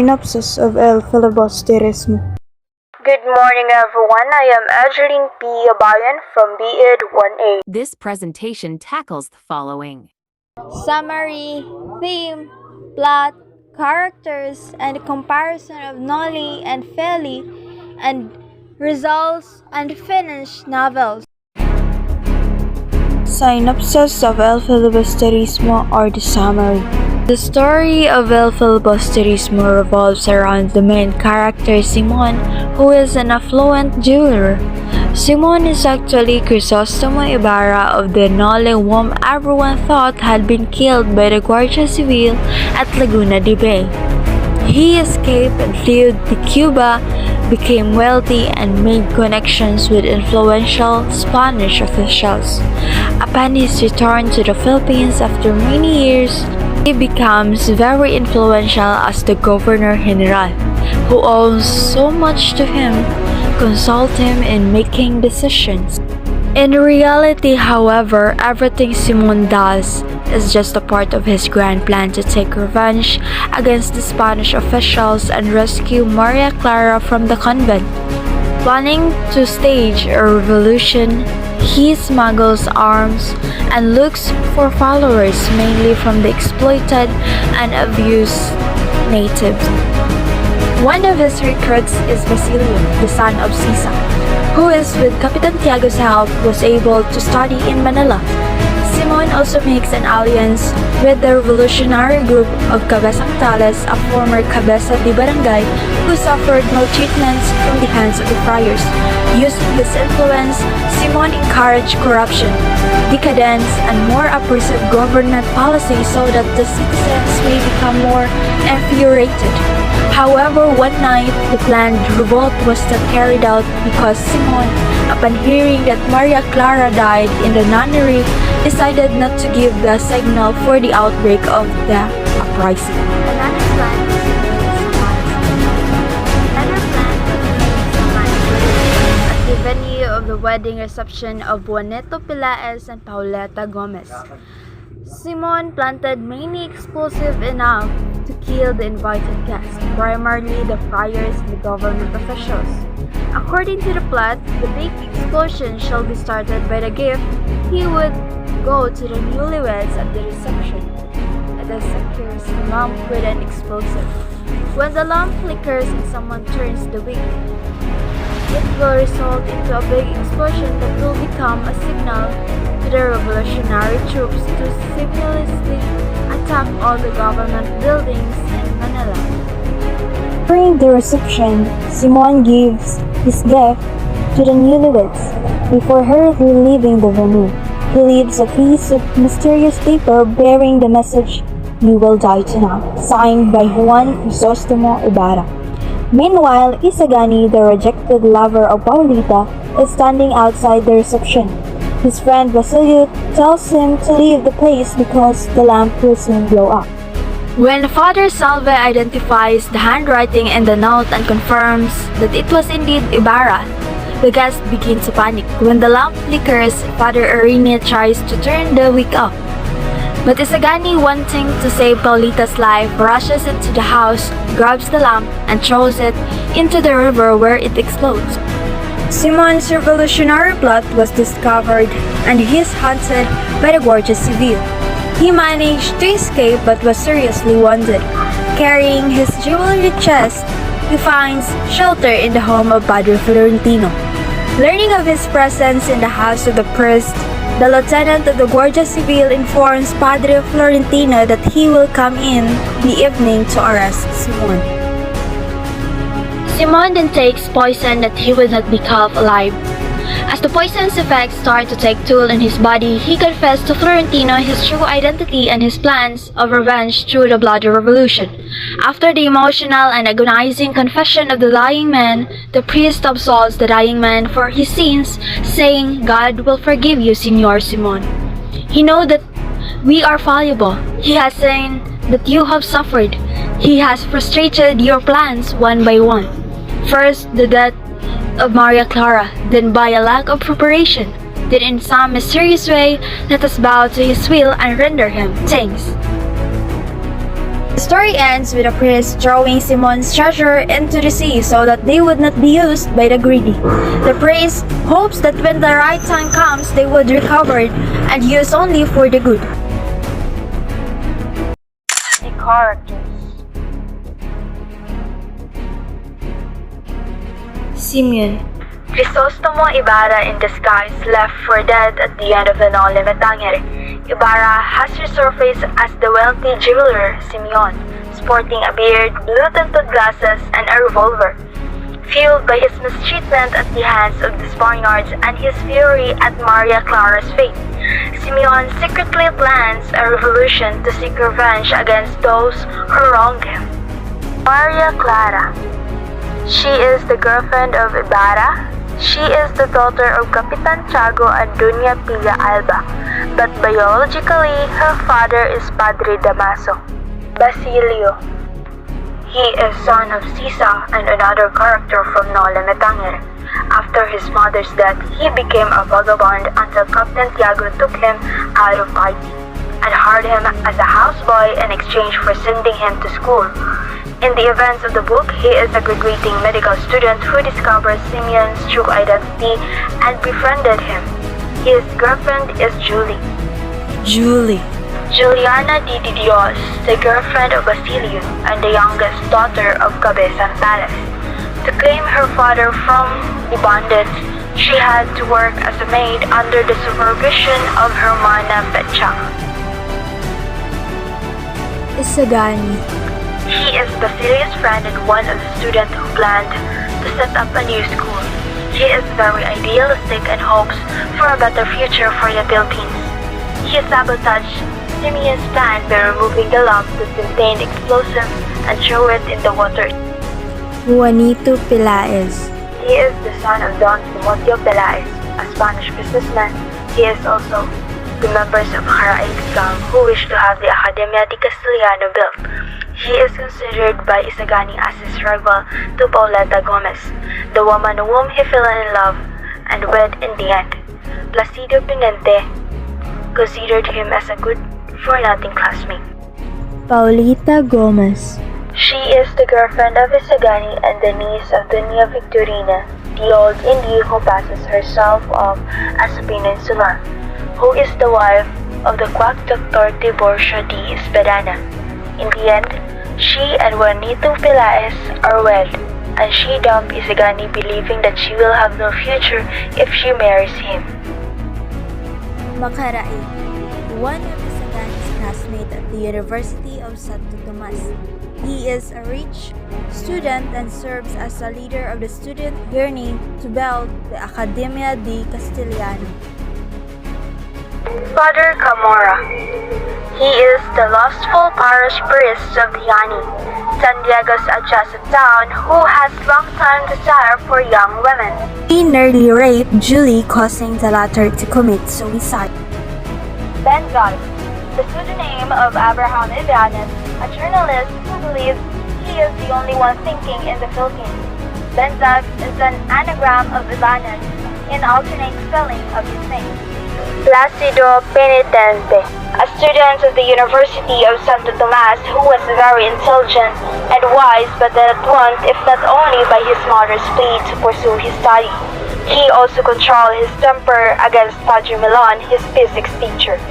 Synopsis of El Filibusterismo. Good morning, everyone. I am Angeline P. Abayan from BEd 1A. This presentation tackles the following: Summary, theme, plot, characters, and comparison of Nolly and Feli, and results and finished novels. Synopsis of El Filibusterismo, or the summary. The story of El Filibusterismo revolves around the main character Simon, who is an affluent jeweler. Simon is actually Crisostomo Ibarra of the Nole, whom everyone thought had been killed by the Guardia Civil at Laguna de Bay. He escaped and fled to Cuba, became wealthy, and made connections with influential Spanish officials. Upon his return to the Philippines after many years, he becomes very influential as the Governor General, who owes so much to him, consult him in making decisions. In reality, however, everything Simon does is just a part of his grand plan to take revenge against the Spanish officials and rescue Maria Clara from the convent. Planning to stage a revolution, he smuggles arms and looks for followers mainly from the exploited and abused natives. One of his recruits is Basilio, the son of Sisa, who is with Capitan Tiago's help was able to study in Manila. Simon also makes an alliance with the revolutionary group of Cabezang Tales, a former Cabeza de Barangay who suffered maltreatments from the hands of the friars. Using his influence, Simon encouraged corruption, decadence, and more oppressive government policies so that the citizens may become more infuriated. However, one night, the planned revolt was not carried out because Simon, upon hearing that Maria Clara died in the nunnery, decided not to give the signal for the outbreak of the uprising. Another plan was to at the venue of the wedding reception of Juaneto Pilaes and Pauleta Gomez. Simon planted many explosives enough to kill the invited guests, primarily the friars and the government officials. According to the plot, the big explosion shall be started by the gift he would go to the newlyweds at the reception. Let us secure the lamp with an explosive. When the lamp flickers and someone turns the wick, it will result into a big explosion that will become a signal to the revolutionary troops to simultaneously attack all the government buildings in Manila. During the reception, Simon gives his gift to the newlyweds. Before hurriedly leaving the venue, he leaves a piece of mysterious paper bearing the message, "You will die tonight," signed by Juan Crisostomo Ibarra. Meanwhile, Isagani, the rejected lover of Paulita, is standing outside the reception. His friend Basilio tells him to leave the place because the lamp will soon blow up. When Father Salve identifies the handwriting in the note and confirms that it was indeed Ibarra, the guests begin to panic. When the lamp flickers, Father Irene tries to turn the wick off. But Isagani, wanting to save Paulita's life, rushes into the house, grabs the lamp, and throws it into the river where it explodes. Simon's revolutionary plot was discovered and he is hunted by the Guardia Civil. He managed to escape but was seriously wounded. Carrying his jewelry chest, he finds shelter in the home of Padre Florentino. Learning of his presence in the house of the priest, the lieutenant of the Guardia Civil informs Padre Florentino that he will come in the evening to arrest Simon. Simon then takes poison that he will not be caught alive. As the poison's effects start to take toll in his body, he confessed to Florentino his true identity and his plans of revenge through the bloody revolution. After the emotional and agonizing confession of the dying man, the priest absolves the dying man for his sins, saying, "God will forgive you, Señor Simon. He knows that we are fallible. He has seen that you have suffered. He has frustrated your plans one by one. First, the death of Maria Clara, then by a lack of preparation, then in some mysterious way, let us bow to his will and render him thanks." The story ends with a priest throwing Simon's treasure into the sea so that they would not be used by the greedy. The priest hopes that when the right time comes, they would recover it and used only for the good. The characters. Simeon. Crisostomo Ibarra in disguise left for dead at the end of the Noli Me Tangere. Ibarra has resurfaced as the wealthy jeweler Simeon, sporting a beard, blue-tinted glasses, and a revolver. Fueled by his mistreatment at the hands of the Spaniards and his fury at Maria Clara's fate, Simeon secretly plans a revolution to seek revenge against those who wronged him. Maria Clara. She is the girlfriend of Ibarra. She is the daughter of Capitan Tiago and Dunya Pila Alba, but biologically her father is Padre Damaso. Basilio. He is son of Sisa and another character from Noli Me Tangere. After his mother's death, he became a vagabond until Captain Tiago took him out of Haiti and hired him as a houseboy in exchange for sending him to school. In the events of the book, he is a graduating medical student who discovers Simeon's true identity and befriended him. His girlfriend is Julie. Juliana de Dios, the girlfriend of Basilio and the youngest daughter of Cabezang Palace. To claim her father from the bandits, she had to work as a maid under the supervision of her mana Pecha. Isagani. He is Basilio's friend and one of the students who planned to set up a new school. He is very idealistic and hopes for a better future for the Philippines. He sabotaged Simeon's plan by removing the lump that contained explosives and threw it in the water. Juanito Pelaez. He is the son of Don Timoteo Pelaez, a Spanish businessman. He is also the members of Karaig gang who wish to have the Academia de Castellano built. He is considered by Isagani as his rival to Pauleta Gomez, the woman whom he fell in love and wed in the end. Placido Pinente considered him as a good-for-nothing classmate. Paulita Gomez. She is the girlfriend of Isagani and the niece of Doña Victorina, the old Indian who passes herself off as a peninsular, who is the wife of the quack Dr. Tiburcio de Espadana. In the end, she and Juanito Pelaez are wed, and she dumped Isagani believing that she will have no future if she marries him. Makarai. One of Isagani's classmates at the University of Santo Tomas. He is a rich student and serves as a leader of the student yearning to build the Academia de Castellano. Father Camora. He is the lustful parish priest of Tiani, San Diego's adjacent town, who has long-time desire for young women. He nearly raped Julie, causing the latter to commit suicide. Benzal, the pseudonym of Abraham Ibanez, a journalist who believes he is the only one thinking in the Philippines. Benzal is an anagram of Ibanez in alternate spelling of his name. Placido Penitente, a student of the University of Santo Tomas who was very intelligent and wise but not blunt if not only by his mother's plea to pursue his study. He also controlled his temper against Padre Milon, his physics teacher.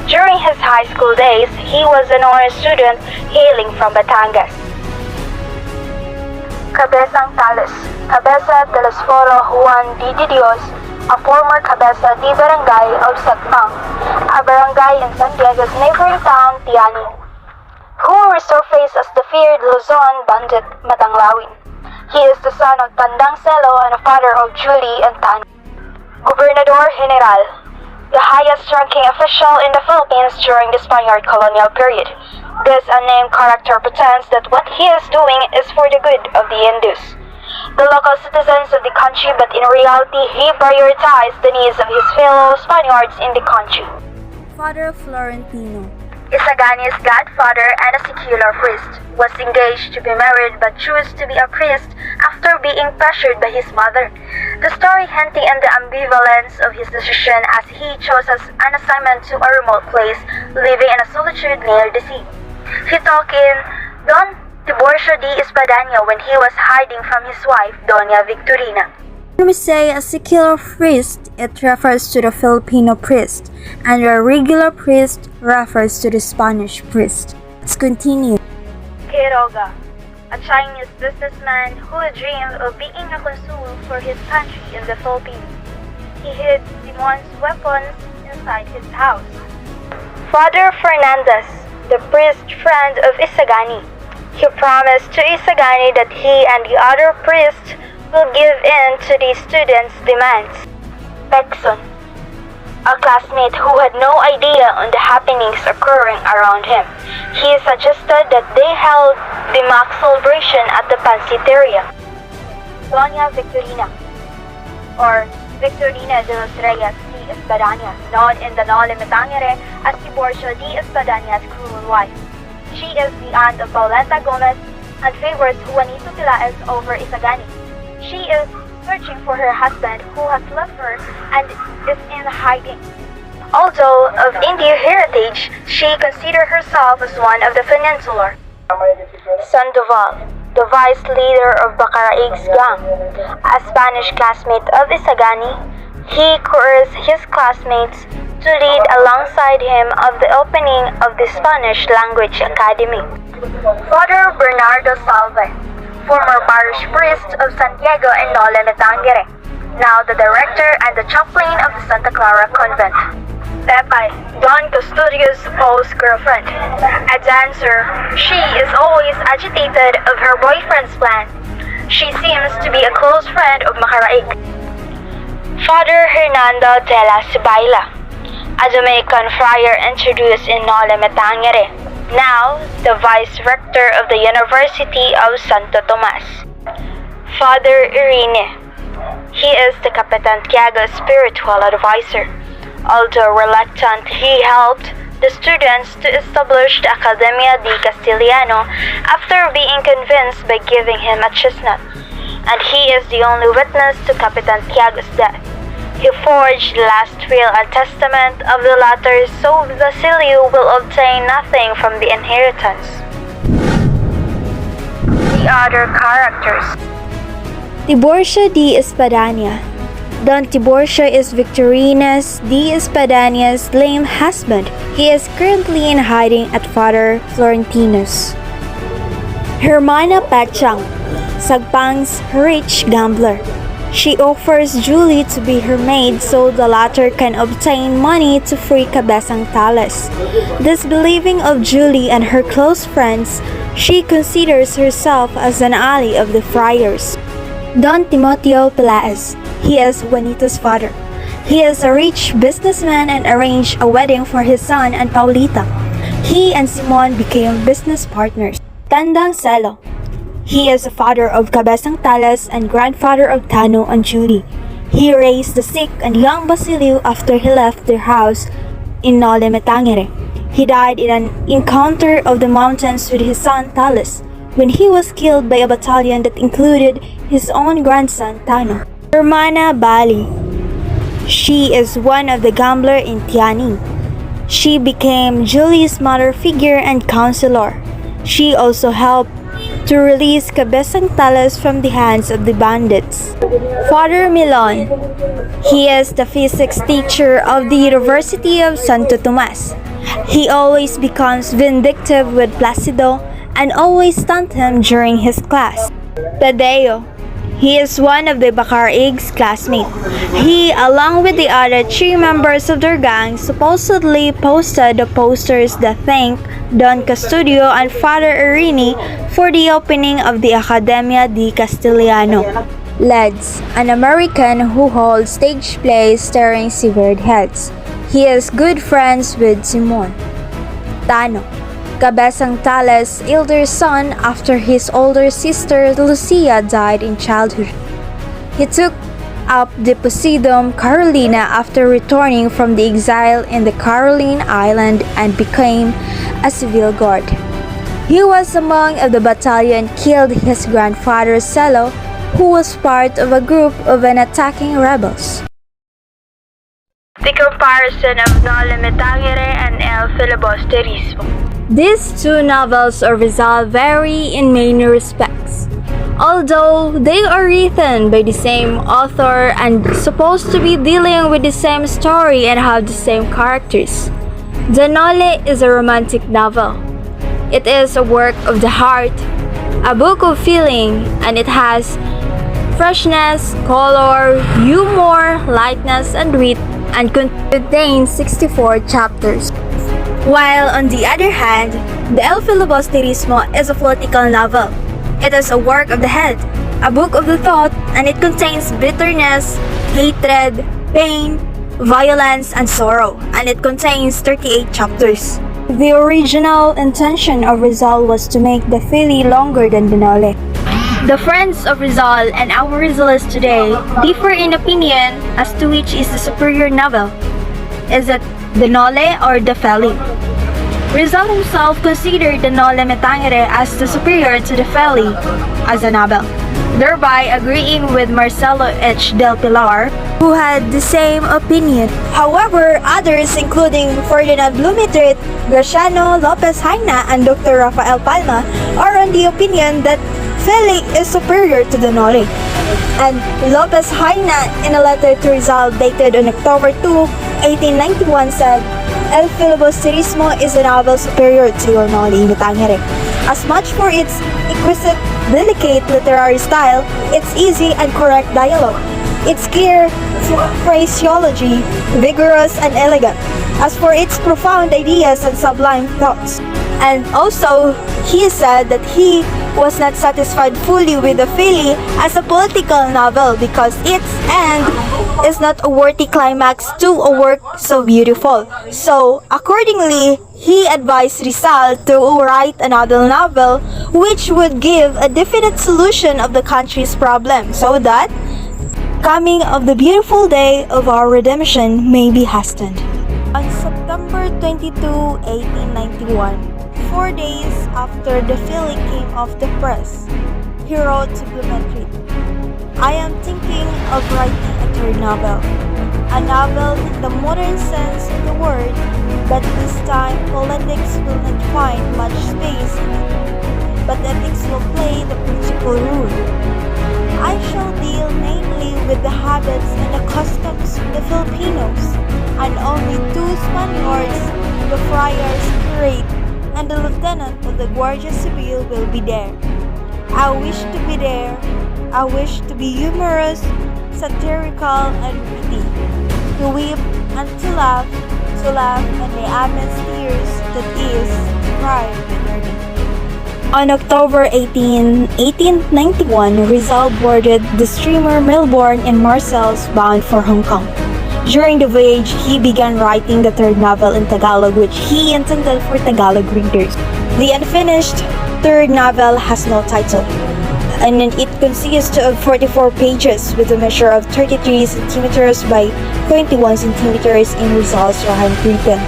During his high school days, he was an honor student hailing from Batangas. Cabezang Talos, Cabeza de los Foro Juan D. Dios, a former cabeza de barangay of Satmang, a barangay in San Diego's neighboring town, Tiani, who resurfaced as the feared Luzon bandit Matanglawin. He is the son of Tandang Celo and a father of Julie and Tan. Gobernador General, the highest-ranking official in the Philippines during the Spaniard colonial period. This unnamed character pretends that what he is doing is for the good of the Indus, the local citizens of the country, but in reality, he prioritized the needs of his fellow Spaniards in the country. Father Florentino. Isagani's godfather and a secular priest was engaged to be married but chose to be a priest after being pressured by his mother. The story hinting at the ambivalence of his decision as he chose as an assignment to a remote place, living in a solitude near the sea. He took in Don Tiburcio de Espadaña when he was hiding from his wife, Doña Victorina. When we say a secular priest, it refers to the Filipino priest, and a regular priest refers to the Spanish priest. Let's continue. Quiroga, a Chinese businessman who dreamed of being a consul for his country in the Philippines. He hid Simon's weapons inside his house. Father Fernandez, the priest friend of Isagani. He promised to Isagani that he and the other priests will give in to the students' demands. Pekson, a classmate who had no idea on the happenings occurring around him. He suggested that they held the mock celebration at the pansiteria. Doña Victorina, or Victorina de los Reyes de Espadaña, known in the Nole Metangere as Tiburcio de Espadaña's cruel wife. She is the aunt of Pauleta Gomez and favors Juanito Pilaes over Isagani. She is searching for her husband who has left her and is in hiding. Although of Indian heritage, she considers herself as one of the Peninsular. Sandoval, the vice leader of Bacaraig's gang, a Spanish classmate of Isagani, he coerced his classmates to read alongside him of the opening of the Spanish Language Academy. Father Bernardo Salve, former parish priest of Santiago and Nole Metangere, now the director and the chaplain of the Santa Clara Convent. Pepay, Don Custodio's supposed girlfriend. A dancer, she is always agitated of her boyfriend's plan. She seems to be a close friend of Macaraig. Father Hernando de la Cibaila, a Dominican friar introduced in Nole Metangere, now the vice rector of the University of Santo Tomas. Father Irene, he is the Capitan Tiago's spiritual advisor. Although reluctant, he helped the students to establish the Academia de Castiliano after being convinced by giving him a chestnut, and he is the only witness to Capitan Tiago's death. He forged the last will and testament of the latter so Basilio will obtain nothing from the inheritance. The other characters. Tiburcio de Espadaña. Don Tiburcio is Victorina's de Espadaña's lame husband. He is currently in hiding at Father Florentino's. Hermana Pachang, Sagpang's rich gambler. She offers Julie to be her maid so the latter can obtain money to free Cabezang Tales. Disbelieving of Julie and her close friends, she considers herself as an ally of the friars. Don Timoteo Pilaes. He is Juanito's father. He is a rich businessman and arranged a wedding for his son and Paulita. He and Simon became business partners. Tandang Celo. He is the father of Cabezang Tales and grandfather of Tano and Julie. He raised the sick and young Basilio after he left their house in Nole Metangere. He died in an encounter of the mountains with his son Tales when he was killed by a battalion that included his own grandson Tano. Hermana Bali. She is one of the gambler in Tiani. She became Julie's mother figure and counselor. She also helped to release Cabezang Tales from the hands of the bandits. Father Milon. He is the physics teacher of the University of Santo Tomas. He always becomes vindictive with Placido and always stunt him during his class. Tadeo. He is one of the Bacaraig's classmates. He, along with the other 3 members of their gang, supposedly posted the posters that thank Don Custodio and Father Irene for the opening of the Academia de Castiliano. Leds, an American who holds stage plays starring severed heads. He is good friends with Simon. Tano, Cabezang Tales' elder son after his older sister Lucia died in childhood. He took up the Poseidon Carolina after returning from the exile in the Caroline Island and became a civil guard. He was among the battalion killed his grandfather Celo, who was part of a group of attacking rebels. The comparison of Nole Metangere and El Filibusterismo. These two novels of Rizal vary in many respects. Although they are written by the same author and supposed to be dealing with the same story and have the same characters. The Nole is a romantic novel. It is a work of the heart, a book of feeling, and it has freshness, color, humor, lightness, and wit, and contains 64 chapters. While on the other hand, the El Filibusterismo is a political novel. It is a work of the head, a book of the thought, and it contains bitterness, hatred, pain, violence, and sorrow, and it contains 38 chapters. The original intention of Rizal was to make the Fili longer than the Nole. The friends of Rizal and our Rizalists today differ in opinion as to which is the superior novel. Is it the Nole or the Fili? Rizal himself considered the Nole Me Tangere as the superior to the Fili as a novel, thereby agreeing with Marcelo H. del Pilar, who had the same opinion. However, others including Ferdinand Blumentritt, Graciano Lopez Haina, and Dr. Rafael Palma are on the opinion that Fili is superior to the Nole. And Lopez Haina, in a letter to Rizal dated on October 2, 1891, said, El Filibusterismo is a novel superior to your Nole Me Tangere. As much for its exquisite, delicate literary style, its easy and correct dialogue, its clear phraseology, vigorous and elegant, as for its profound ideas and sublime thoughts. And also, he said that he was not satisfied fully with the Fili as a political novel because its end is not a worthy climax to a work so beautiful. So, accordingly, he advised Rizal to write another novel which would give a definite solution of the country's problem so that coming of the beautiful day of our redemption may be hastened. On September 22, 1891, 4 days after the Fili came off the press, he wrote to Blumentritt, I am thinking of writing a third novel. A novel in the modern sense of the word, but this time politics will not find much space in it, but ethics will play the principal role. I shall deal mainly with the habits and the customs of the Filipinos, and only 2 Spaniards, the friar's curate, and the lieutenant of the Guardia Civil will be there. I wish to be there. I wish to be humorous, satirical, and witty, to weep and to laugh and the amidst tears that is to cry bitterly. On October 18, 1891, Rizal boarded the steamer Melbourne in Marseilles bound for Hong Kong. During the voyage, he began writing the third novel in Tagalog, which he intended for Tagalog readers. The unfinished third novel has no title, and it consists of 44 pages with a measure of 33 centimeters by 21 centimeters in Rizal's handwritten,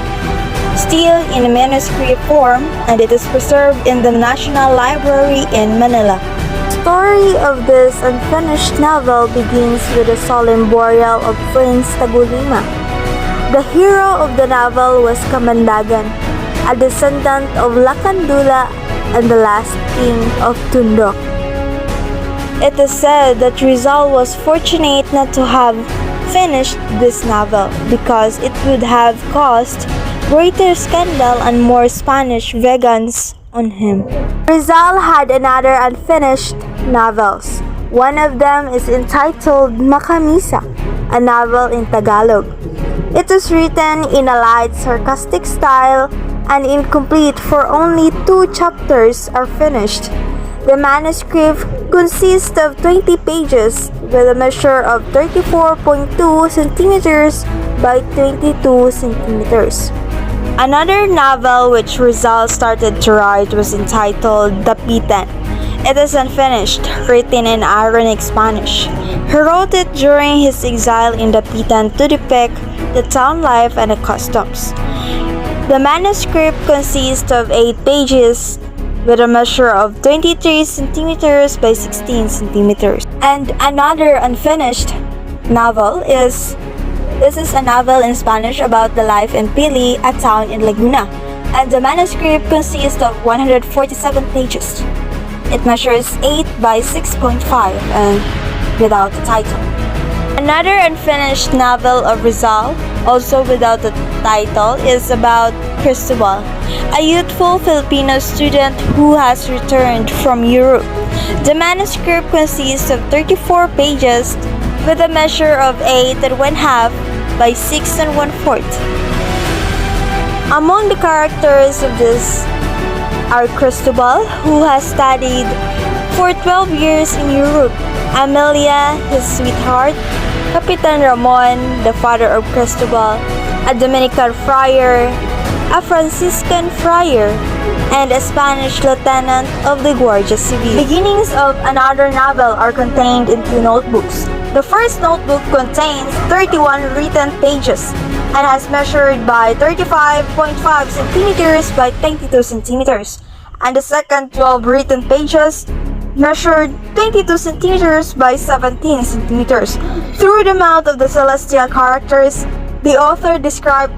still in a manuscript form, and it is preserved in the National Library in Manila. The story of this unfinished novel begins with the solemn burial of Prince Tagulima. The hero of the novel was Kamandagan, a descendant of Lakandula and the last king of Tundok. It is said that Rizal was fortunate not to have finished this novel because it would have caused greater scandal and more Spanish vengeance on him. Rizal had another unfinished novels. One of them is entitled Makamisa, a novel in Tagalog. It is written in a light, sarcastic style and incomplete, for only 2 chapters are finished. The manuscript consists of 20 pages with a measure of 34.2 centimeters by 22 centimeters. Another novel which Rizal started to write was entitled Dapitan. It is unfinished, written in Ironic Spanish. He wrote it during his exile in Dapitan to depict the town life and the customs. The manuscript consists of 8 pages with a measure of 23 centimeters by 16 centimeters. And another unfinished novel is This is a novel in Spanish about the life in Pili, a town in Laguna, and the manuscript consists of 147 pages. It measures 8 by 6.5 and without a title. Another unfinished novel of Rizal, also without a title, is about Cristobal, a youthful Filipino student who has returned from Europe. The manuscript consists of 34 pages with a measure of 8 and 1/2 by 6 and 1/4. Among the characters of this are Cristobal, who has studied for 12 years in Europe, Amelia, his sweetheart, Capitan Ramon, the father of Cristobal, a Dominican friar, a Franciscan friar, and a Spanish lieutenant of the Guardia Civil. Beginnings of another novel are contained in 2 notebooks. The first notebook contains 31 written pages and has measured by 35.5 centimeters by 22 centimeters, and the second 12 written pages measured 22 centimeters by 17 centimeters. Through the mouth of the celestial characters, the author described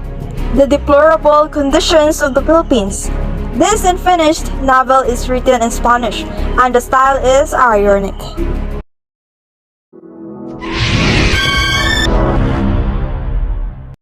the deplorable conditions of the Philippines. This unfinished novel is written in Spanish, and the style is ironic.